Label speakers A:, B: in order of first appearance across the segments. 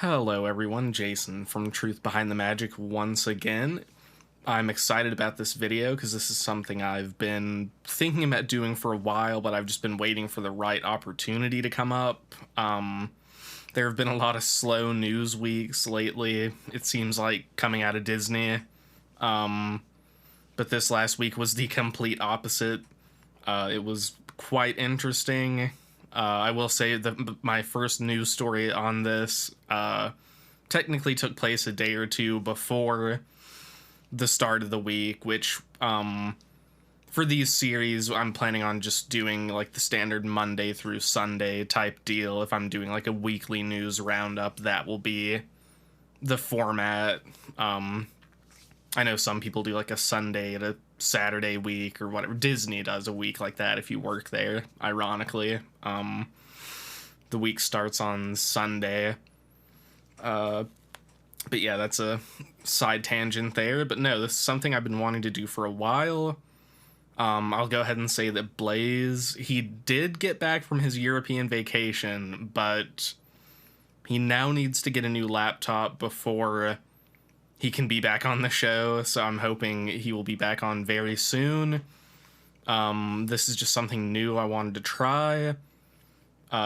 A: Hello everyone, Jason from Truth Behind the Magic once again. I'm excited about this video because this is something I've been thinking about doing for a while, but I've just been waiting for the right opportunity to come up. There have been a lot of slow news weeks lately, it seems like, coming out of Disney. But this last week was the complete opposite. It was quite interesting. I will say that my first news story on this technically took place a day or two before the start of the week, which for these series I'm planning on just doing like the standard Monday through Sunday type deal. If I'm doing like a weekly news roundup, that will be the format. I know some people do like a Sunday to Saturday week or whatever. Disney does a week like that if you work there, ironically. The week starts on Sunday. But yeah, that's a side tangent there. But no, this is something I've been wanting to do for a while. I'll go ahead and say that Blaze, he did get back from his European vacation, but he now needs to get a new laptop before he can be back on the show, so I'm hoping he will be back on very soon. This is just something new I wanted to try.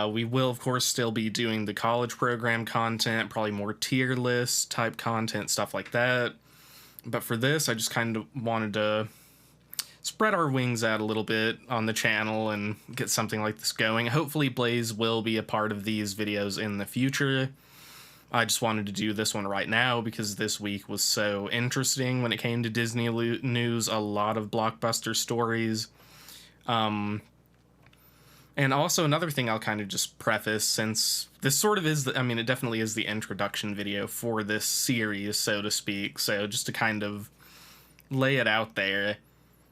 A: We will, of course, still be doing the college program content, probably more tier list type content, stuff like that. But for this, I just kind of wanted to spread our wings out a little bit on the channel and get something like this going. Hopefully Blaze will be a part of these videos in the future. I just wanted to do this one right now because this week was so interesting when it came to Disney news. A lot of blockbuster stories. And also another thing I'll kind of just preface, since this sort of is, it definitely is the introduction video for this series, so to speak. So just to kind of lay it out there,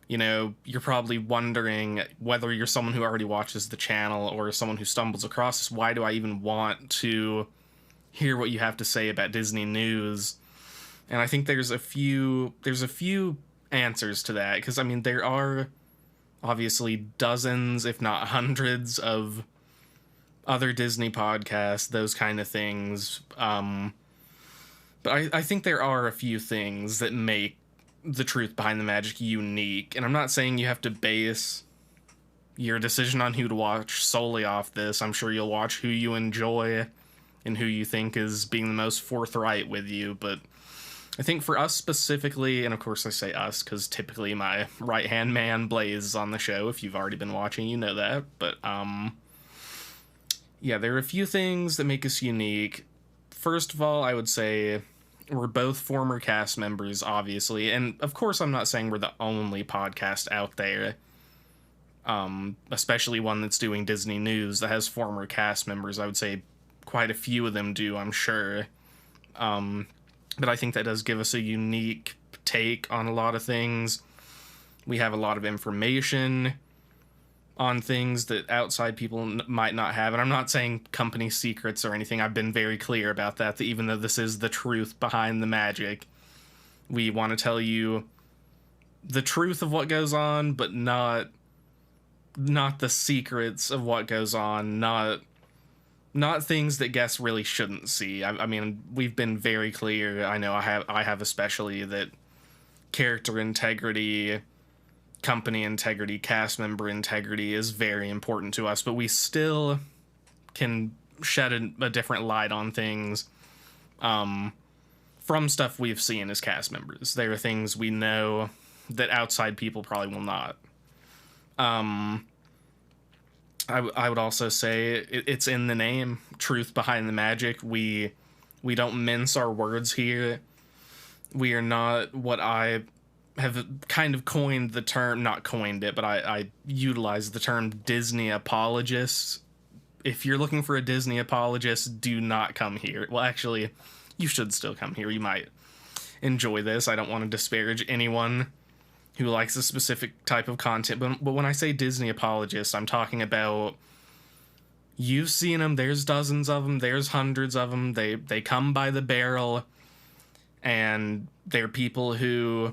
A: you know, you're probably wondering whether you're someone who already watches the channel or someone who stumbles across this, why do I even want to hear what you have to say about Disney news? And I think there's a few answers to that, because there are obviously dozens, if not hundreds, of other Disney podcasts, those kind of things. But I think there are a few things that make the Truth Behind the Magic unique, and I'm not saying you have to base your decision on who to watch solely off this. I'm sure you'll watch who you enjoy and who you think is being the most forthright with you, but I think for us specifically, and of course I say us because typically my right-hand man Blaze is on the show. If you've already been watching, you know that, but yeah, there are a few things that make us unique. First of all, I would say we're both former cast members, obviously, and of course I'm not saying we're the only podcast out there, especially one that's doing Disney news that has former cast members. I would say quite a few of them do, I'm sure. But I think that does give us a unique take on a lot of things. We have a lot of information on things that outside people might not have. And I'm not saying company secrets or anything. I've been very clear about that even though this is the truth behind the magic, we want to tell you the truth of what goes on, but not the secrets of what goes on, not things that guests really shouldn't see. I mean, we've been very clear. I know I have especially, that character integrity, company integrity, cast member integrity is very important to us, but we still can shed a different light on things from stuff we've seen as cast members. There are things we know that outside people probably will not. I would also say it's in the name, Truth Behind the Magic. We don't mince our words here. We are not what I have kind of coined the term, not coined it, but I utilize the term Disney apologists. If you're looking for a Disney apologist, do not come here. Well, actually, you should still come here. You might enjoy this. I don't want to disparage anyone who likes a specific type of content, but when I say Disney apologists, I'm talking about, you've seen them, there's dozens of them, there's hundreds of them, they come by the barrel, and they're people who,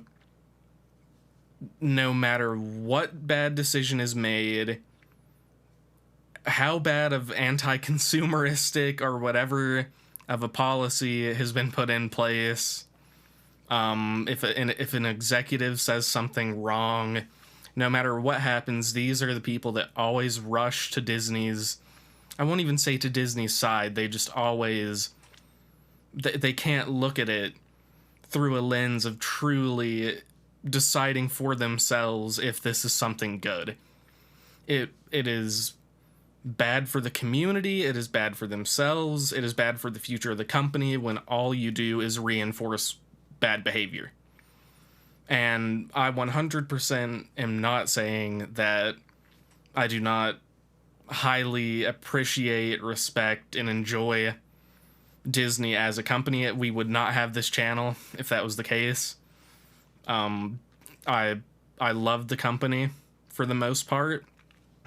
A: no matter what bad decision is made, how bad of anti-consumeristic or whatever of a policy has been put in place. If an executive says something wrong, no matter what happens, these are the people that always rush to Disney's, I won't even say to Disney's side, they just always, they can't look at it through a lens of truly deciding for themselves if this is something good. It is bad for the community, it is bad for themselves, it is bad for the future of the company when all you do is reinforce bad behavior. And I 100% am not saying that I do not highly appreciate, respect, and enjoy Disney as a company. We would not have this channel if that was the case. I love the company for the most part.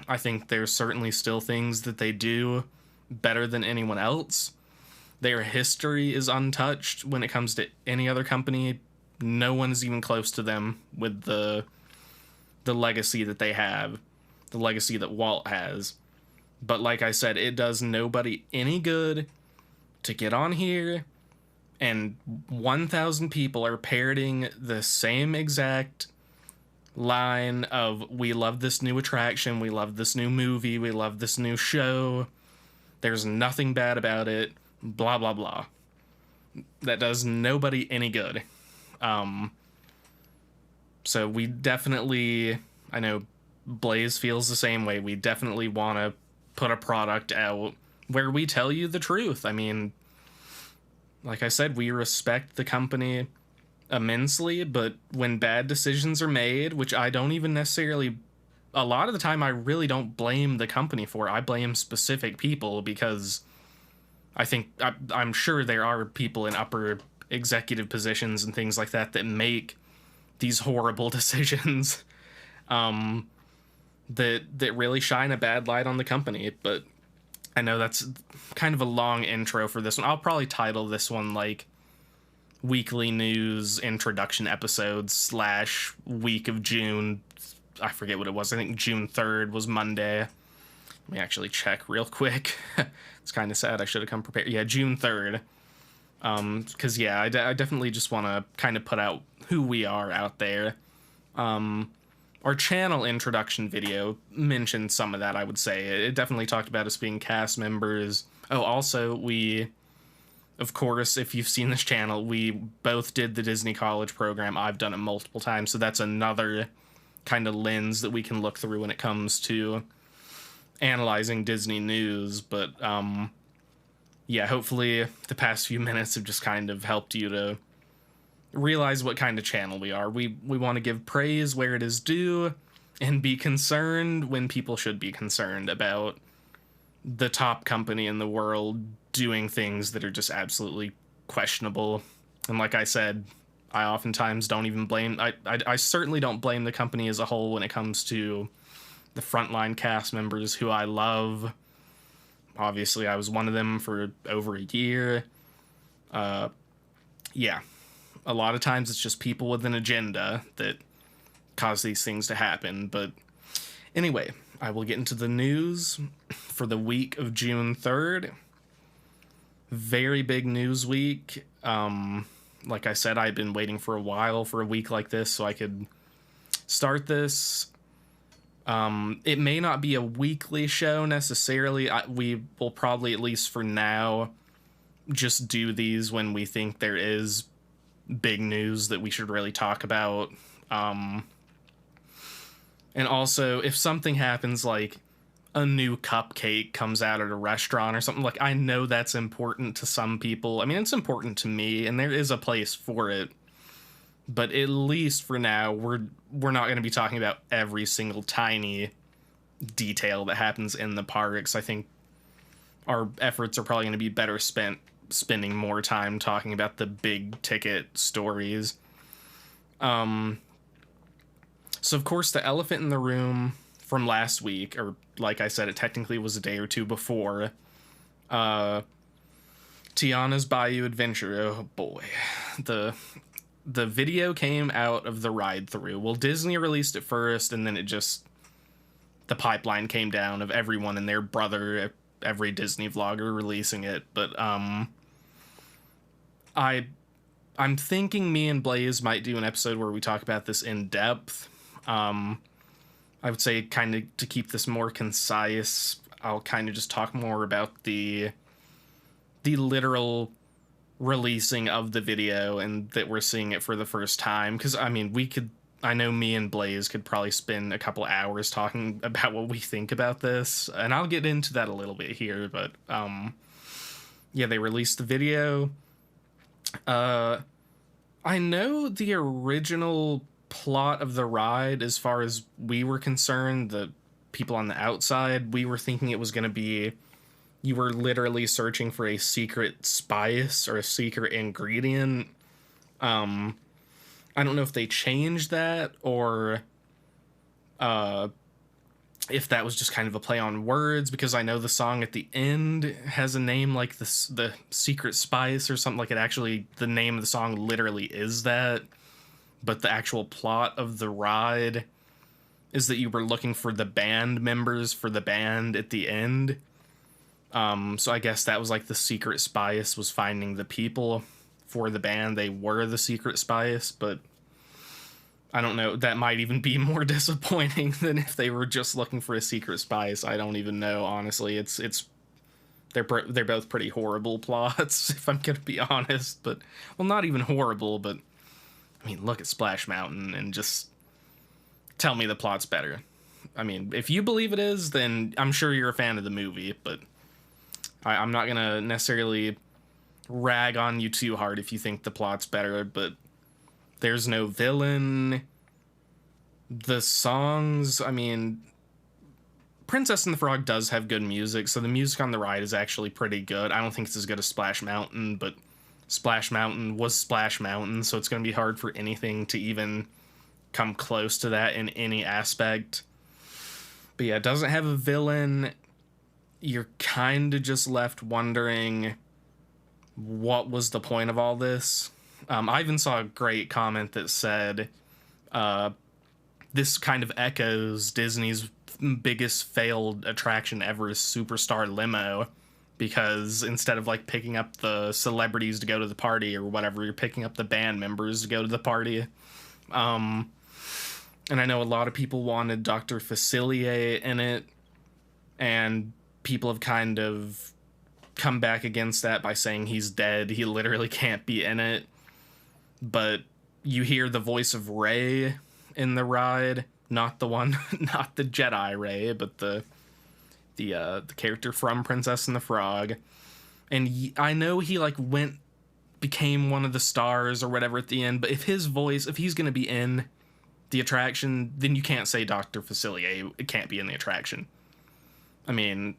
A: I think there's certainly still things that they do better than anyone else. Their history is untouched when it comes to any other company. No one is even close to them with the legacy that they have, the legacy that Walt has. But like I said, it does nobody any good to get on here and 1,000 people are parroting the same exact line of, we love this new attraction, we love this new movie, we love this new show, there's nothing bad about it, blah blah blah. That does nobody any good. So we definitely, I know Blaze feels the same way, we definitely want to put a product out where we tell you the truth. I mean, like I said, we respect the company immensely, but when bad decisions are made, which I don't even necessarily, a lot of the time I really don't blame the company for, I blame specific people, because I think, I'm sure there are people in upper executive positions and things like that that make these horrible decisions that really shine a bad light on the company. But I know that's kind of a long intro for this one. I'll probably title this one like weekly news introduction episodes / week of June. I forget what it was. I think June 3rd was Monday. Let me actually check real quick. It's kind of sad. I should have come prepared. Yeah, June 3rd. Because, yeah, I definitely just want to kind of put out who we are out there. Our channel introduction video mentioned some of that, I would say. It definitely talked about us being cast members. Oh, also, we, of course, if you've seen this channel, we both did the Disney College program. I've done it multiple times, so that's another kind of lens that we can look through when it comes to analyzing Disney news. But, yeah, hopefully the past few minutes have just kind of helped you to realize what kind of channel we are. We want to give praise where it is due and be concerned when people should be concerned about the top company in the world doing things that are just absolutely questionable. And like I said, I oftentimes don't even blame, I certainly don't blame the company as a whole when it comes to the frontline cast members who I love. Obviously, I was one of them for over a year. Yeah. A lot of times it's just people with an agenda that cause these things to happen. But anyway, I will get into the news for the week of June 3rd. Very big news week. Like I said, I've been waiting for a while for a week like this so I could start this. It may not be a weekly show necessarily. We will probably, at least for now, just do these when we think there is big news that we should really talk about. And also, if something happens like a new cupcake comes out at a restaurant or something, like, I know that's important to some people. I mean, it's important to me, and there is a place for it. But at least for now, we're not going to be talking about every single tiny detail that happens in the parks. I think our efforts are probably going to be better spent spending more time talking about the big ticket stories. So of course the elephant in the room from last week, or like I said, it technically was a day or two before, Tiana's Bayou Adventure. Oh boy. The video came out of the ride through. Well, Disney released it first, and then the pipeline came down of everyone and their brother, every Disney vlogger releasing it. But I'm thinking me and Blaze might do an episode where we talk about this in depth. I would say kind of to keep this more concise, I'll kind of just talk more about the literal releasing of the video and that we're seeing it for the first time. Because, I mean, I know me and Blaze could probably spend a couple hours talking about what we think about this, and I'll get into that a little bit here, but, yeah, they released the video. I know the original plot of the ride, as far as we were concerned, the people on the outside, we were thinking it was going to be, you were literally searching for a secret spice or a secret ingredient. I don't know if they changed that or if that was just kind of a play on words, because I know the song at the end has a name like the secret spice or something. Like, it actually, the name of the song literally is that, but the actual plot of the ride is that you were looking for the band members for the band at the end. So I guess that was like the secret spice was finding the people for the band. They were the secret spice, but I don't know. That might even be more disappointing than if they were just looking for a secret spice. I don't even know, honestly. They're both pretty horrible plots, if I'm gonna be honest. But, well, not even horrible, but I mean, look at Splash Mountain and just tell me the plot's better. I mean, if you believe it is, then I'm sure you're a fan of the movie, but I'm not gonna necessarily rag on you too hard if you think the plot's better, but there's no villain. The songs, I mean, Princess and the Frog does have good music, so the music on the ride is actually pretty good. I don't think it's as good as Splash Mountain, but Splash Mountain was Splash Mountain, so it's going to be hard for anything to even come close to that in any aspect. But yeah, it doesn't have a villain. You're kind of just left wondering what was the point of all this. I even saw a great comment that said this kind of echoes Disney's biggest failed attraction ever, is Superstar Limo, because instead of like picking up the celebrities to go to the party or whatever, you're picking up the band members to go to the party. And I know a lot of people wanted Dr. Facilier in it, and people have kind of come back against that by saying he's dead. He literally can't be in it. But you hear the voice of Rey in the ride, not the one, not the Jedi Rey, but the character from Princess and the Frog. And I know he like became one of the stars or whatever at the end, but if he's going to be in the attraction, then you can't say Dr. Facilier, it can't be in the attraction. I mean,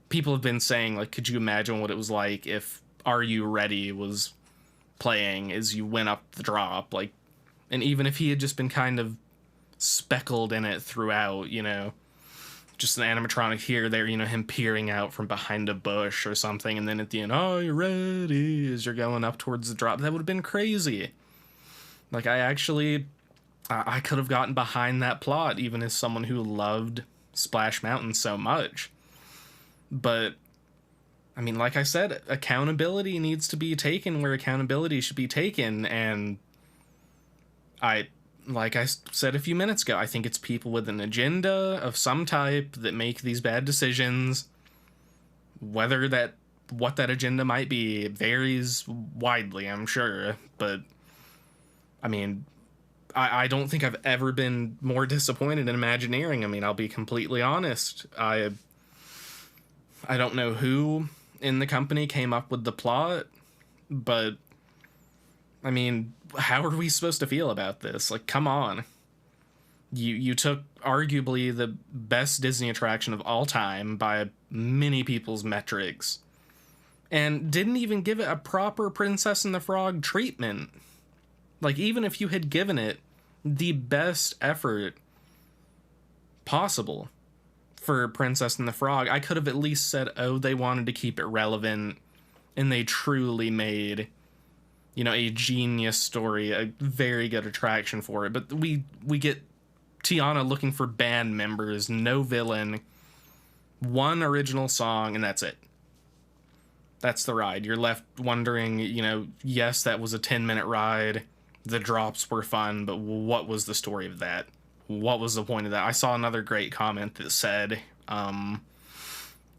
A: people have been saying, like, could you imagine what it was like if Are You Ready was playing as you went up the drop, like, and even if he had just been kind of speckled in it throughout, you know, just an animatronic here, there, you know, him peering out from behind a bush or something, and then at the end, "Are you ready?" as you're going up towards the drop, that would have been crazy. Like, I could have gotten behind that plot, even as someone who loved Splash Mountain so much. But I mean, like I said, accountability needs to be taken where accountability should be taken, and like I said a few minutes ago, I think it's people with an agenda of some type that make these bad decisions. What that agenda might be varies widely, I'm sure, but I mean, I don't think I've ever been more disappointed in Imagineering. I mean, I'll be completely honest. I don't know who in the company came up with the plot, but I mean, how are we supposed to feel about this? Like, come on. You took arguably the best Disney attraction of all time by many people's metrics and didn't even give it a proper Princess and the Frog treatment. Like, even if you had given it the best effort possible for Princess and the Frog, I could have at least said, oh, they wanted to keep it relevant, and they truly made, you know, a genius story, a very good attraction for it. But we get Tiana looking for band members, no villain, one original song, and that's it. That's the ride. You're left wondering, you know, yes, that was a 10-minute ride. The drops were fun, but what was the story of that? What was the point of that? I saw another great comment that said,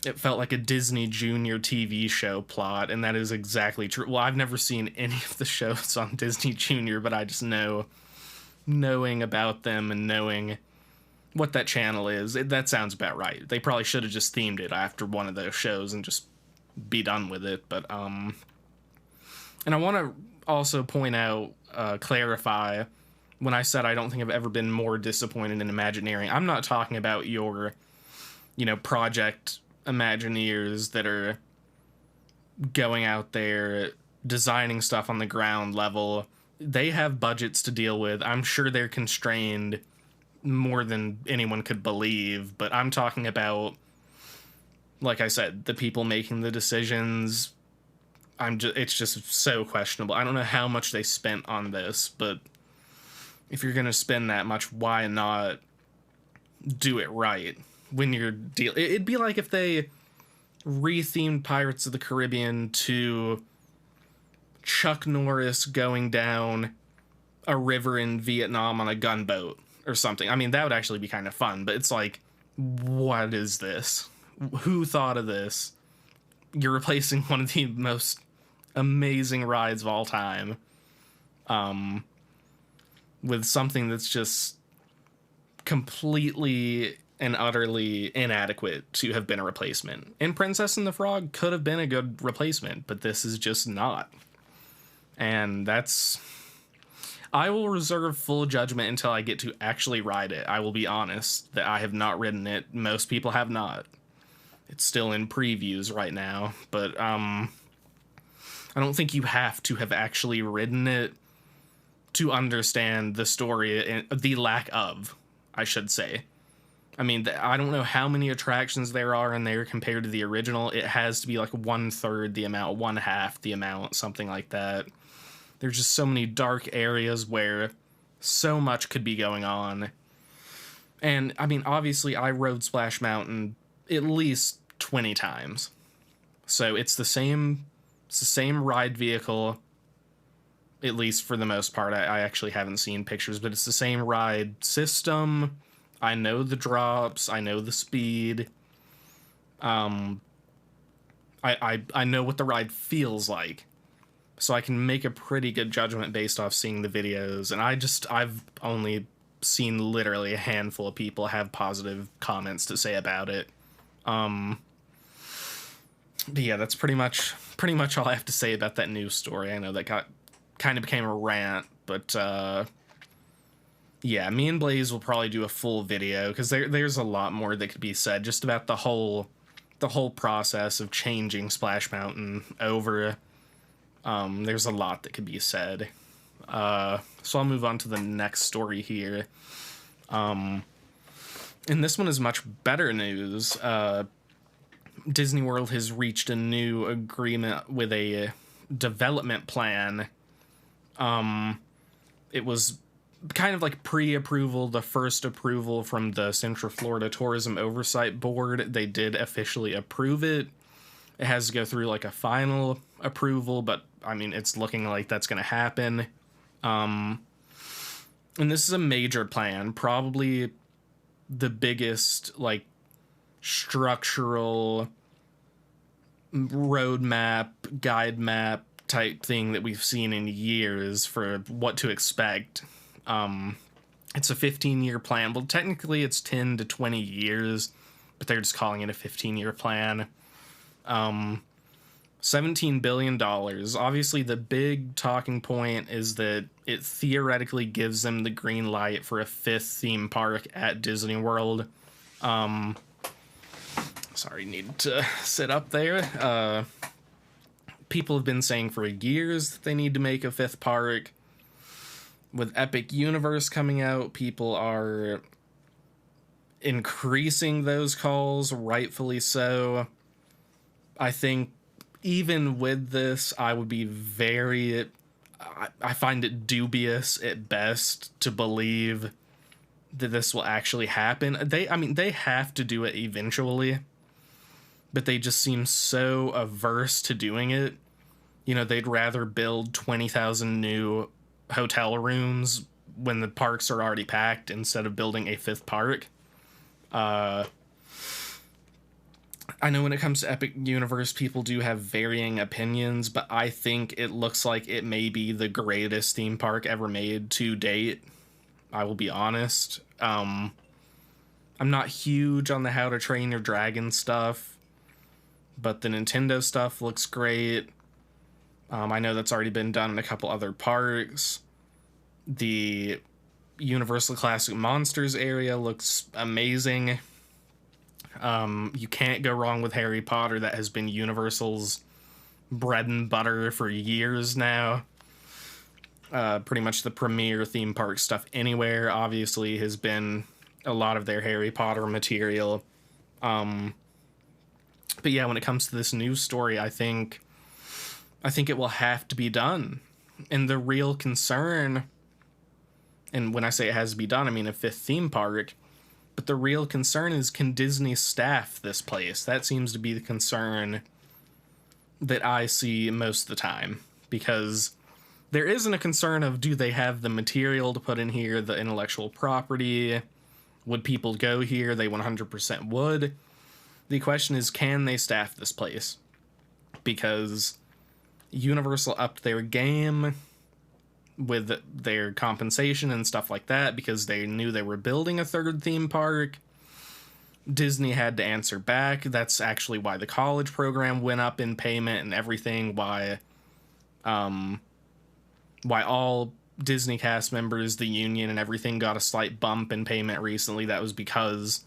A: it felt like a Disney Junior TV show plot, and that is exactly true. Well, I've never seen any of the shows on Disney Junior, but I just know, knowing about them and knowing what that channel is, that sounds about right. They probably should have just themed it after one of those shows and just be done with it. But and I want to also point out, clarify, when I said I don't think I've ever been more disappointed in Imagineering, I'm not talking about your, you know, project Imagineers that are going out there designing stuff on the ground level. They have budgets to deal with. I'm sure they're constrained more than anyone could believe, but I'm talking about, like I said, the people making the decisions. It's just so questionable. I don't know how much they spent on this, but if you're gonna spend that much, why not do it right when you're it'd be like if they rethemed Pirates of the Caribbean to Chuck Norris going down a river in Vietnam on a gunboat or something. I mean, that would actually be kind of fun, but it's like, what is this? Who thought of this? You're replacing one of the most amazing rides of all time with something that's just completely and utterly inadequate to have been a replacement. And Princess and the Frog could have been a good replacement, but this is just not. And that's... I will reserve full judgment until I get to actually ride it. I will be honest that I have not ridden it. Most people have not. It's still in previews right now, but I don't think you have to have actually ridden it to understand the story, and the lack of, I should say. I mean, I don't know how many attractions there are in there compared to the original. It has to be like 1/3 the amount, 1/2 the amount, something like that. There's just so many dark areas where so much could be going on. And, I mean, obviously, I rode Splash Mountain at least 20 times. So it's the same ride vehicle, at least for the most part. I actually haven't seen pictures, but it's the same ride system. I know the drops. I know the speed. I know what the ride feels like. So I can make a pretty good judgment based off seeing the videos. And I've only seen literally a handful of people have positive comments to say about it. But yeah, that's pretty much all I have to say about that news story. I know that kind of became a rant, but yeah, me and Blaze will probably do a full video because there's a lot more that could be said just about the whole process of changing Splash Mountain over. There's a lot that could be said. So I'll move on to the next story here. And this one is much better news. Disney World has reached a new agreement with a development plan. It was kind of like pre-approval, the first approval from the Central Florida Tourism Oversight Board. They did officially approve it. It has to go through like a final approval, but I mean, it's looking like that's going to happen. And this is a major plan, probably the biggest like structural roadmap, guide map type thing that we've seen in years for what to expect. It's a 15-year plan. Well, technically it's 10 to 20 years, but they're just calling it a 15-year plan. $17 billion. Obviously, the big talking point is that it theoretically gives them the green light for a 5th theme park at Disney World. Sorry, need to sit up there. People have been saying for years that they need to make a 5th park. With Epic Universe coming out, people are increasing those calls, rightfully so. I think even with this, I would be I find it dubious at best to believe that this will actually happen. They have to do it eventually. but they just seem so averse to doing it. You know, they'd rather build 20,000 new hotel rooms when the parks are already packed instead of building a fifth park. I know when it comes to Epic Universe, people do have varying opinions, but I think it looks like it may be the greatest theme park ever made to date. I will be honest. I'm not huge on the How to Train Your Dragon stuff, but the Nintendo stuff looks great. I know that's already been done in a couple other parks. The Universal Classic Monsters area looks amazing. You can't go wrong with Harry Potter. That has been Universal's bread and butter for years now. Pretty much the premier theme park stuff anywhere, obviously, has been a lot of their Harry Potter material. But yeah, when it comes to this new story, I think it will have to be done. And the real concern, and when I say it has to be done, I mean a fifth theme park, but the real concern is, can Disney staff this place? That seems to be the concern that I see most of the time, because there isn't a concern of, do they have the material to put in here, the intellectual property? Would people go here? They 100% would. The question is, can they staff this place? Because Universal upped their game with their compensation and stuff like that because they knew they were building a third theme park. Disney had to answer back. That's actually why the college program went up in payment and everything. Why all Disney cast members, the union and everything, got a slight bump in payment recently. That was because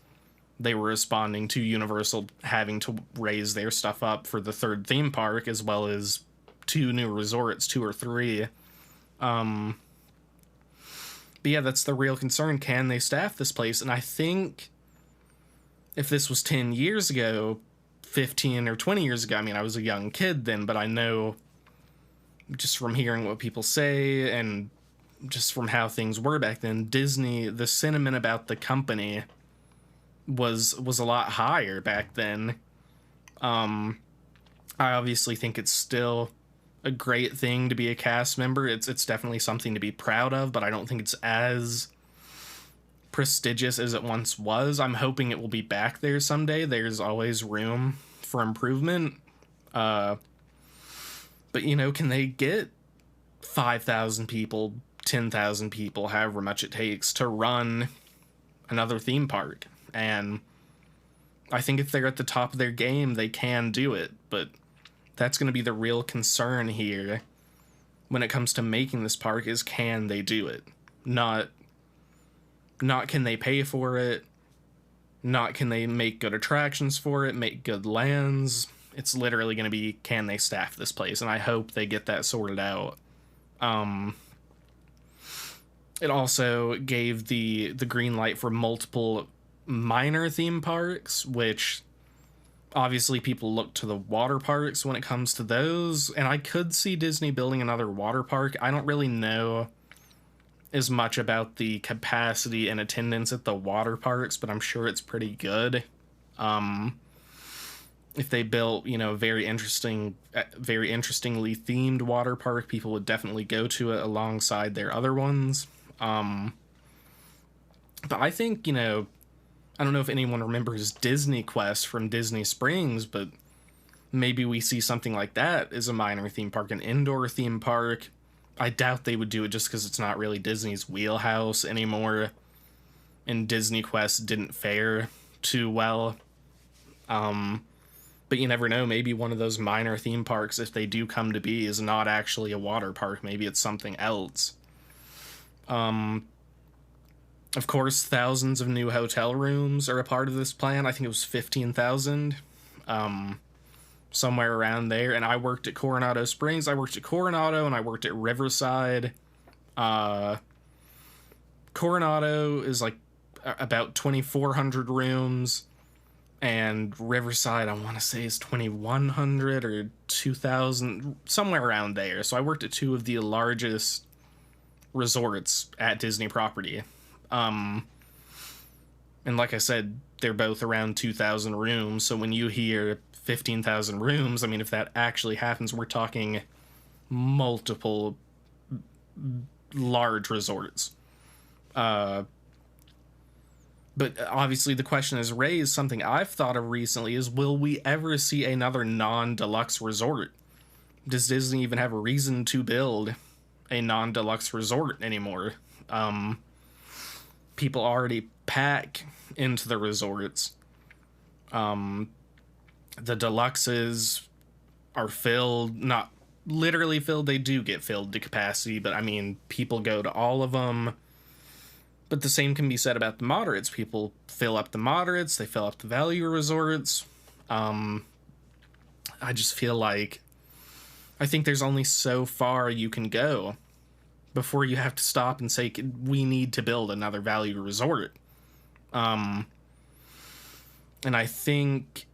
A: they were responding to Universal having to raise their stuff up for the third theme park, as well as 2 new resorts, 2 or 3. But yeah, that's the real concern. Can they staff this place? And I think if this was 10 years ago, 15 or 20 years ago, I mean, I was a young kid then, but I know just from hearing what people say and just from how things were back then, Disney, the sentiment about the company was a lot higher back then. I obviously think it's still a great thing to be a cast member. It's definitely something to be proud of, but I don't think it's as prestigious as it once was. I'm hoping it will be back there someday. There's always room for improvement. But, you know, can they get 5,000 people, 10,000 people, however much it takes to run another theme park? And I think if they're at the top of their game, they can do it, but that's going to be the real concern here when it comes to making this park, is can they do it? Not can they pay for it, not can they make good attractions for it, make good lands. It's literally going to be, can they staff this place? And I hope they get that sorted out. It also gave the green light for multiple minor theme parks, which obviously people look to the water parks when it comes to those, and I could see Disney building another water park. I don't really know as much about the capacity and attendance at the water parks, but I'm sure it's pretty good. If they built, you know, very interestingly themed water park, people would definitely go to it alongside their other ones. But I think, you know, I don't know if anyone remembers Disney Quest from Disney Springs, but maybe we see something like that as a minor theme park, an indoor theme park. I doubt they would do it just because it's not really Disney's wheelhouse anymore, and Disney Quest didn't fare too well. But you never know, maybe one of those minor theme parks, if they do come to be, is not actually a water park. Maybe it's something else. Of course, thousands of new hotel rooms are a part of this plan. I think it was 15,000, somewhere around there. And I worked at Coronado Springs. I worked at Coronado and I worked at Riverside. Coronado is like about 2,400 rooms, and Riverside, I want to say, is 2,100 or 2,000, somewhere around there. So I worked at 2 of the largest resorts at Disney property. And like I said, they're both around 2,000 rooms. So when you hear 15,000 rooms. I mean, if that actually happens, we're talking multiple large resorts. But obviously the question is raised, something I've thought of recently, is will we ever see another non-deluxe resort? Does Disney even have a reason to build a non-deluxe resort anymore? People already pack into the resorts. The deluxes are filled, not literally filled, they do get filled to capacity, but I mean, people go to all of them. But the same can be said about the moderates. People fill up the moderates, they fill up the value resorts. I just feel like, I think there's only so far you can go before you have to stop and say, we need to build another value resort. And I think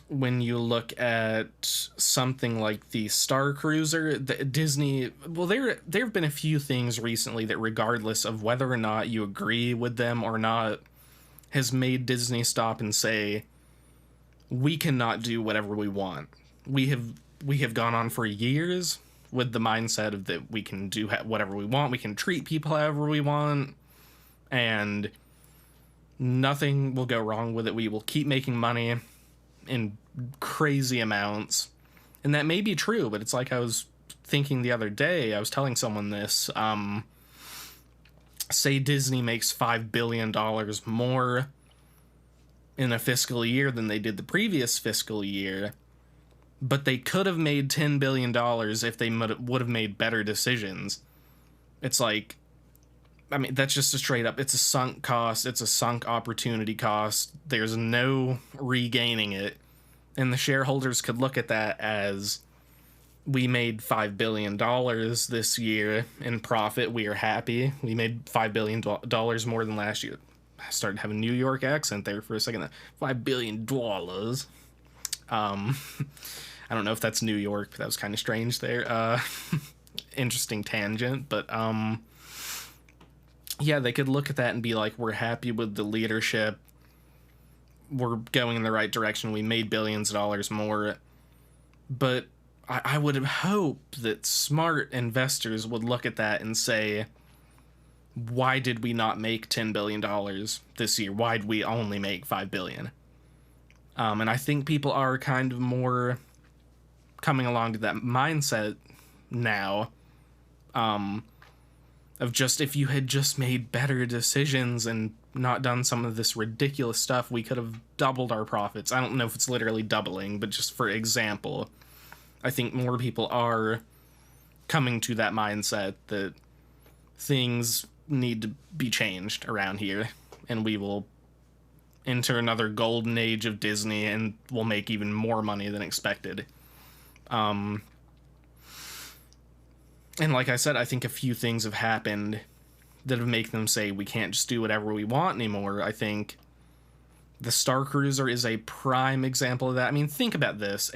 A: when you look at something like the Star Cruiser, Disney, well, there have been a few things recently that, regardless of whether or not you agree with them or not, has made Disney stop and say, we cannot do whatever we want. We have gone on for years with the mindset of that we can do whatever we want, we can treat people however we want, and nothing will go wrong with it. We will keep making money in crazy amounts. And that may be true, but it's like I was thinking the other day, I was telling someone this, say Disney makes $5 billion more in a fiscal year than they did the previous fiscal year, but they could have made $10 billion if they would have made better decisions. It's like, I mean, that's just a straight up, it's a sunk cost, it's a sunk opportunity cost, there's no regaining it, and the shareholders could look at that as, we made $5 billion this year in profit, we are happy, we made $5 billion more than last year. I started having a New York accent there for a second. $5 billion. I don't know if that's New York, but that was kind of strange there. Interesting tangent, but yeah, they could look at that and be like, we're happy with the leadership, we're going in the right direction, we made billions of dollars more. But I would have hoped that smart investors would look at that and say, why did we not make $10 billion this year? Why did we only make $5 billion? And I think people are kind of more coming along to that mindset now, of just, if you had just made better decisions and not done some of this ridiculous stuff, we could have doubled our profits. I don't know if it's literally doubling, but just for example, I think more people are coming to that mindset that things need to be changed around here, and we will enter another golden age of Disney and we'll make even more money than expected. And like I said, I think a few things have happened that have made them say we can't just do whatever we want anymore. I think the Star Cruiser is a prime example of that. I mean, think about this.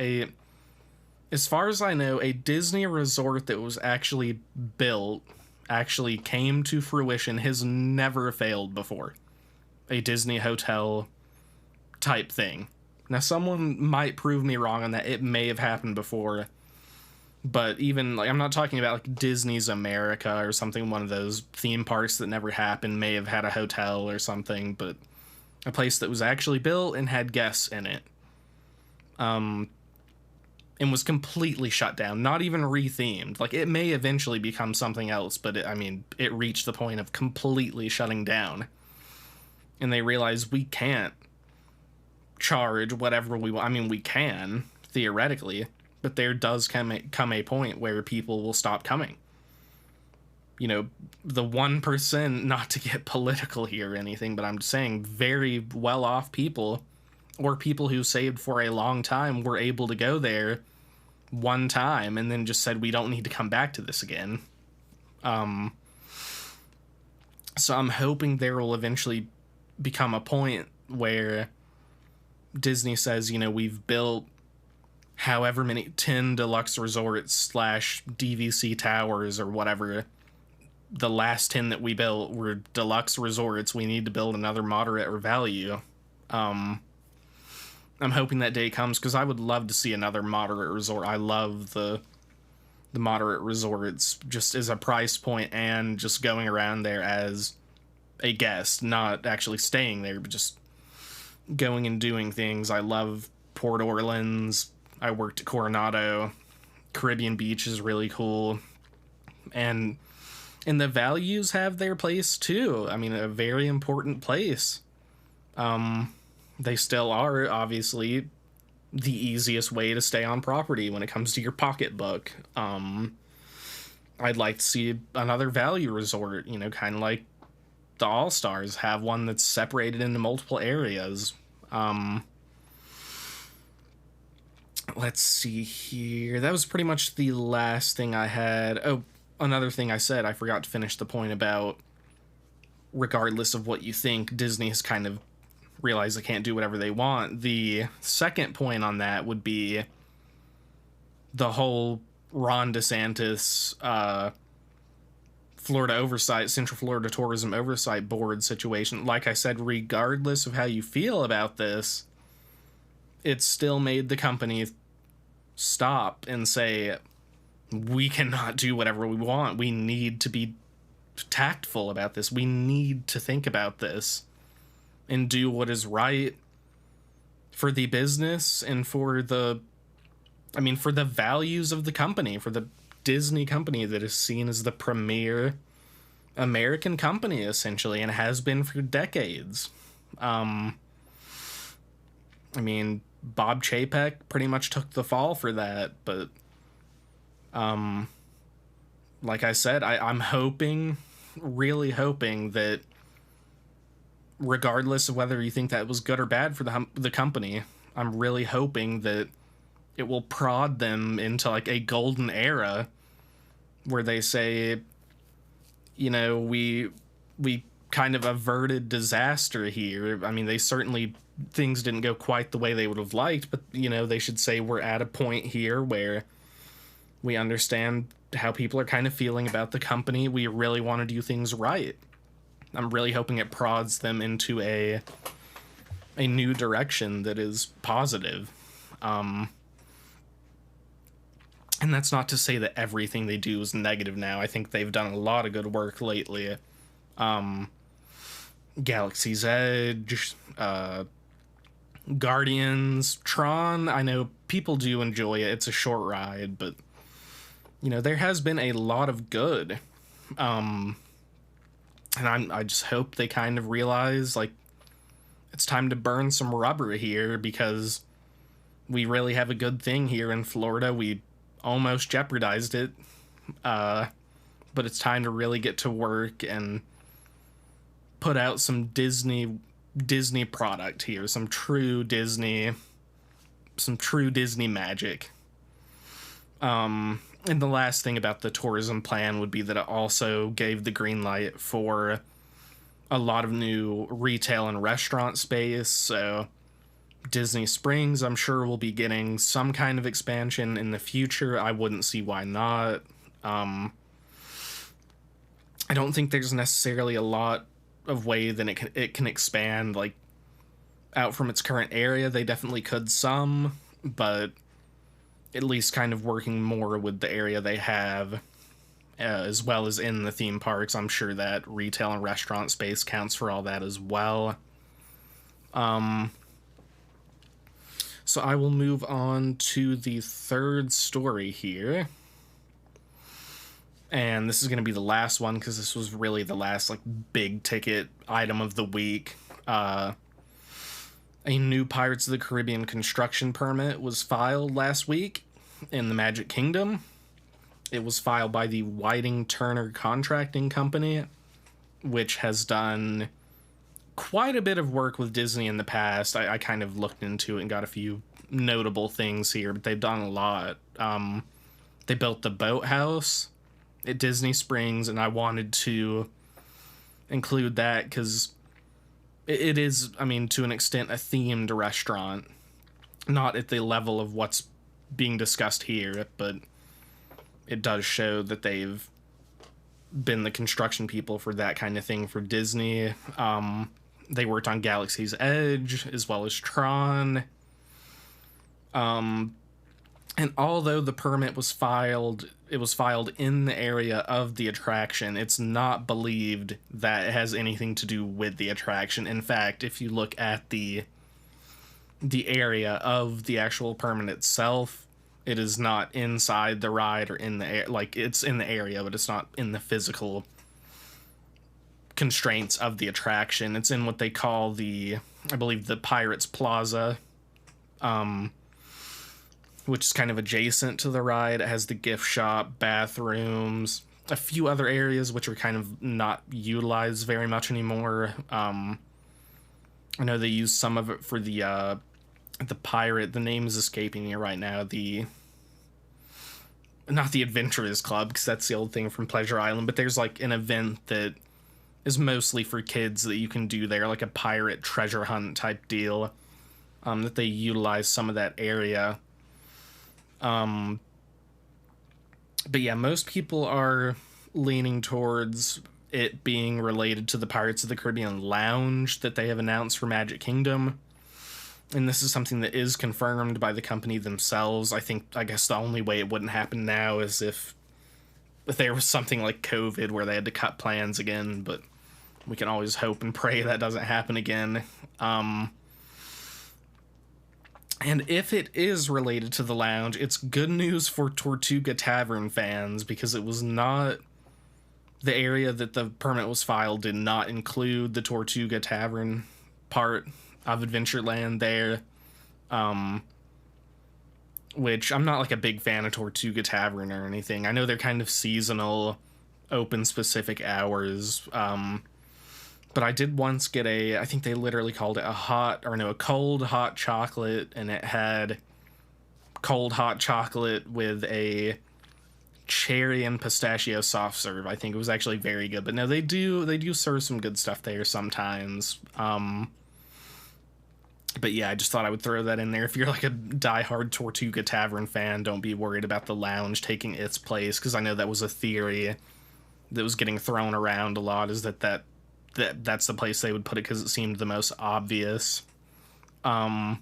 A: As far as I know, a Disney resort that was actually built, actually came to fruition, has never failed before. A Disney hotel type thing. Now, someone might prove me wrong on that. It may have happened before. But even, like, I'm not talking about like Disney's America or something, one of those theme parks that never happened, may have had a hotel or something, but a place that was actually built and had guests in it. And was completely shut down, not even rethemed. Like, it may eventually become something else, but it reached the point of completely shutting down. And they realized we can't charge whatever we want. I mean, we can, theoretically, but there does come a point where people will stop coming. You know, the 1%, not to get political here or anything, but I'm just saying, very well-off people, or people who saved for a long time, were able to go there one time and then just said, we don't need to come back to this again. So I'm hoping there will eventually become a point where Disney says, you know, we've built however many 10 deluxe resorts / DVC towers or whatever. The last 10 that we built were deluxe resorts. We need to build another moderate or value. I'm hoping that day comes, because I would love to see another moderate resort. I love the moderate resorts just as a price point, and just going around there as a guest, not actually staying there, but just going and doing things. I love Port Orleans. I worked at Coronado. Caribbean Beach is really cool. And the values have their place too. I mean, a very important place. They still are, obviously, the easiest way to stay on property when it comes to your pocketbook. I'd like to see another value resort, you know, kind of like the All-Stars, have one that's separated into multiple areas. Let's see here. That was pretty much the last thing I had. Oh, another thing I said, I forgot to finish the point about, regardless of what you think, Disney has kind of realized they can't do whatever they want. The second point on that would be the whole Ron DeSantis, Florida Oversight, Central Florida Tourism Oversight Board situation. Like I said, regardless of how you feel about this, it still made the company stop and say, we cannot do whatever we want. We need to be tactful about this. We need to think about this and do what is right for the business and for the, I mean, for the values of the company, for the Disney company that is seen as the premier American company, essentially, and has been for decades. I mean, Bob Chapek pretty much took the fall for that, but like I said, I'm hoping, really hoping that regardless of whether you think that was good or bad for the company, I'm really hoping that it will prod them into like a golden era where they say, you know, we kind of averted disaster here. I mean, they certainly, things didn't go quite the way they would have liked, but, you know, they should say we're at a point here where we understand how people are kind of feeling about the company. We really want to do things right. I'm really hoping it prods them into a new direction that is positive. And that's not to say that everything they do is negative now. I think they've done a lot of good work lately. Galaxy's Edge, Guardians, Tron, I know people do enjoy it. It's a short ride, but, you know, there has been a lot of good. And I just hope they kind of realize, like, it's time to burn some rubber here, because we really have a good thing here in Florida. We almost jeopardized it, but it's time to really get to work and put out some Disney product here, some true Disney magic. And the last thing about the tourism plan would be that it also gave the green light for a lot of new retail and restaurant space. So Disney Springs, I'm sure, will be getting some kind of expansion in the future. I wouldn't see why not. I don't think there's necessarily a lot of way that it can expand, like, out from its current area. They definitely could some, but at least kind of working more with the area they have, as well as in the theme parks. I'm sure that retail and restaurant space counts for all that as well. So I will move on to the third story here. And this is going to be the last one, because this was really the last, like, big ticket item of the week. A new Pirates of the Caribbean construction permit was filed last week in the Magic Kingdom. It was filed by the Whiting Turner Contracting Company, which has done quite a bit of work with Disney in the past. I kind of looked into it and got a few notable things here, but they've done a lot. They built the boathouse at Disney Springs, and I wanted to include that because it is, I mean, to an extent, a themed restaurant. Not at the level of what's being discussed here, but it does show that they've been the construction people for that kind of thing for Disney. They worked on Galaxy's Edge, as well as Tron. And although the permit was filed, it was filed in the area of the attraction, it's not believed that it has anything to do with the attraction. In fact, if you look at the area of the actual permit itself, it is not inside the ride or in the air. Like, it's in the area, but it's not in the physical constraints of the attraction. It's in what they call I believe, the Pirates Plaza, which is kind of adjacent to the ride. It has the gift shop, bathrooms, a few other areas which are kind of not utilized very much anymore. I know they use some of it for the pirate. The name is escaping me right now. Not the Adventurers Club, because that's the old thing from Pleasure Island, but there's like an event that is mostly for kids that you can do there, like a pirate treasure hunt type deal, that they utilize some of that area. But yeah, most people are leaning towards it being related to the Pirates of the Caribbean Lounge that they have announced for Magic Kingdom. And this is something that is confirmed by the company themselves. I guess the only way it wouldn't happen now is if there was something like COVID where they had to cut plans again, but we can always hope and pray that doesn't happen again. And if it is related to the lounge, it's good news for Tortuga Tavern fans, because it was not... The area that the permit was filed did not include the Tortuga Tavern part of Adventureland there. Which, I'm not like a big fan of Tortuga Tavern or anything. I know they're kind of seasonal, open specific hours. But I did once get I think they literally called it a cold hot chocolate, and it had cold hot chocolate with a cherry and pistachio soft serve. I think it was actually very good. But no, they do serve some good stuff there sometimes. But yeah, I just thought I would throw that in there. If you're like a diehard Tortuga Tavern fan, don't be worried about the lounge taking its place, because I know that was a theory that was getting thrown around a lot, is that's the place they would put it because it seemed the most obvious. And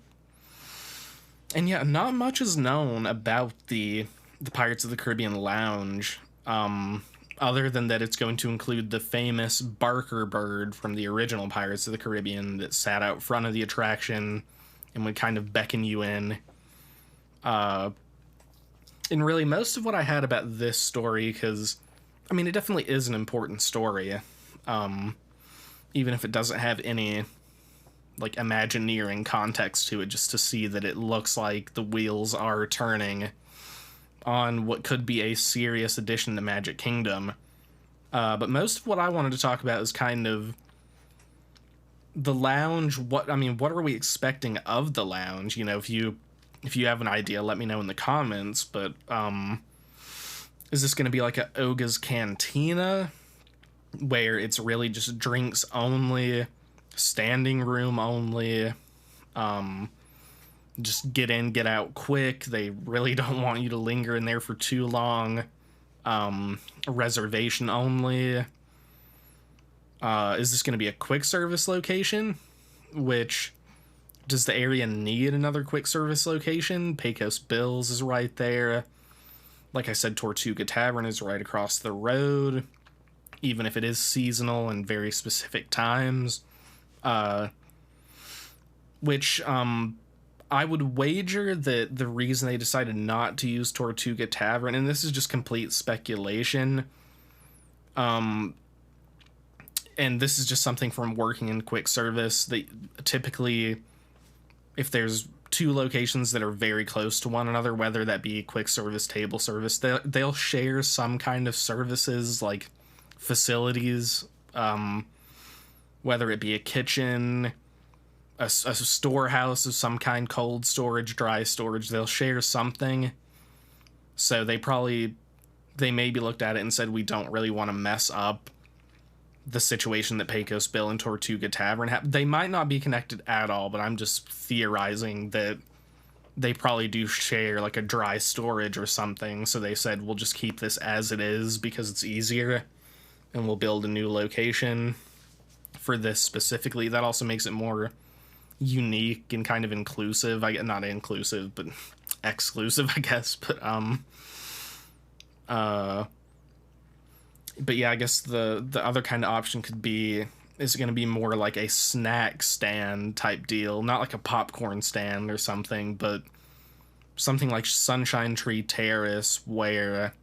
A: yeah, not much is known about the Pirates of the Caribbean Lounge, other than that it's going to include the famous Barker bird from the original Pirates of the Caribbean that sat out front of the attraction and would kind of beckon you in. And really, most of what I had about this story, because, I mean, it definitely is an important story, even if it doesn't have any, like, Imagineering context to it, just to see that it looks like the wheels are turning on what could be a serious addition to Magic Kingdom. But most of what I wanted to talk about is kind of the lounge. What are we expecting of the lounge? You know, if you have an idea, let me know in the comments. But is this going to be like a Oga's Cantina, where it's really just drinks only, standing room only, just get in, get out quick, they really don't want you to linger in there for too long, reservation only? Is this going to be a quick service location? Which, does the area need another quick service location? Pecos Bills is right there. Like I said, Tortuga Tavern is right across the road, even if it is seasonal and very specific times. Which, I would wager that the reason they decided not to use Tortuga Tavern, and this is just complete speculation, and this is just something from working in quick service, they typically, if there's two locations that are very close to one another, whether that be quick service, table service, they'll share some kind of services, like facilities, whether it be a kitchen, a storehouse of some kind, cold storage, dry storage, they'll share something. So they maybe looked at it and said, we don't really want to mess up the situation that Pecos Bill and Tortuga Tavern have. They might not be connected at all, but I'm just theorizing that they probably do share like a dry storage or something. So they said, we'll just keep this as it is because it's easier, and we'll build a new location for this specifically. That also makes it more unique and kind of inclusive. Not inclusive, but exclusive, I guess. But yeah, I guess the other kind of option could be, is it going to be more like a snack stand type deal, not like a popcorn stand or something, but something like Sunshine Tree Terrace, where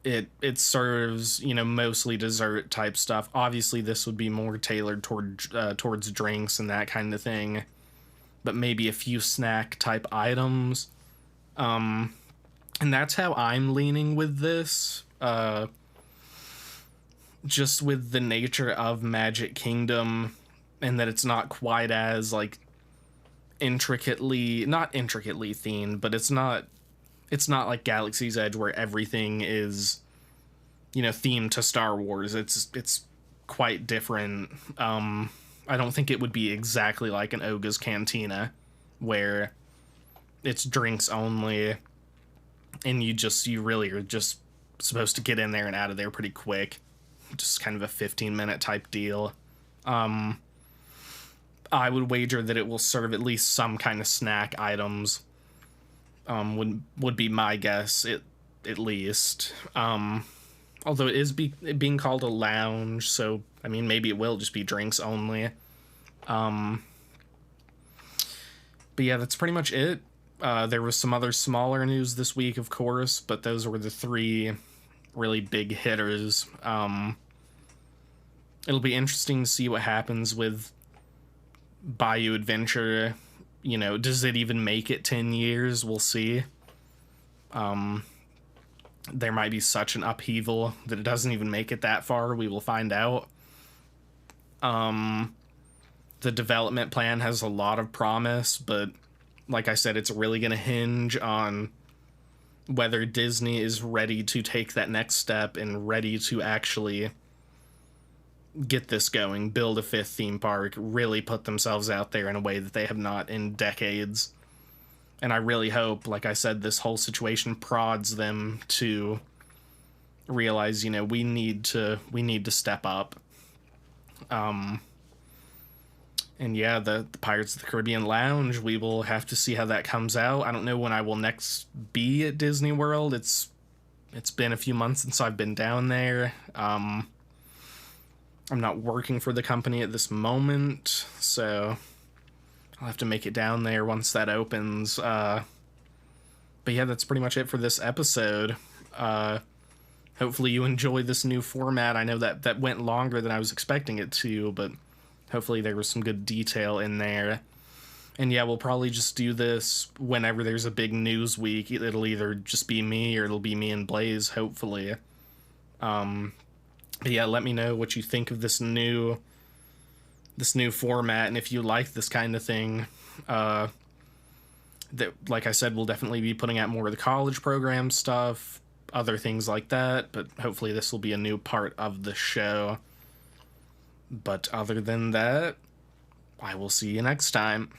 A: it serves, you know, mostly dessert type stuff. Obviously, this would be more tailored towards drinks and that kind of thing, but maybe a few snack type items. And that's how I'm leaning with this. Just with the nature of Magic Kingdom, and that it's not quite as like not intricately themed, but it's not like Galaxy's Edge where everything is, you know, themed to Star Wars. It's quite different. I don't think it would be exactly like an Oga's Cantina where it's drinks only and you really are just supposed to get in there and out of there pretty quick. Just kind of a 15-minute type deal. I would wager that it will serve at least some kind of snack items. Would be my guess, at least. Although it is being called a lounge, so I mean maybe it will just be drinks only. But yeah, that's pretty much it. There was some other smaller news this week, of course, but those were the three really big hitters. It'll be interesting to see what happens with Bayou Adventure. You know, does it even make it 10 years? We'll see. There might be such an upheaval that it doesn't even make it that far. We will find out. The development plan has a lot of promise, but like I said, it's really going to hinge on whether Disney is ready to take that next step and ready to actually get this going, build a 5th theme park, really put themselves out there in a way that they have not in decades. And I really hope, like I said, this whole situation prods them to realize, you know, we need to step up. And yeah, the Pirates of the Caribbean Lounge, we will have to see how that comes out. I don't know when I will next be at Disney World. It's been a few months since I've been down there. I'm not working for the company at this moment, so I'll have to make it down there once that opens. But yeah, that's pretty much it for this episode. Hopefully you enjoy this new format. I know that went longer than I was expecting it to, but hopefully there was some good detail in there. And yeah, we'll probably just do this whenever there's a big news week. It'll either just be me or it'll be me and Blaze, hopefully. But yeah, let me know what you think of this new format, and if you like this kind of thing. That, like I said, we'll definitely be putting out more of the college program stuff, other things like that, but hopefully this will be a new part of the show. But other than that, I will see you next time.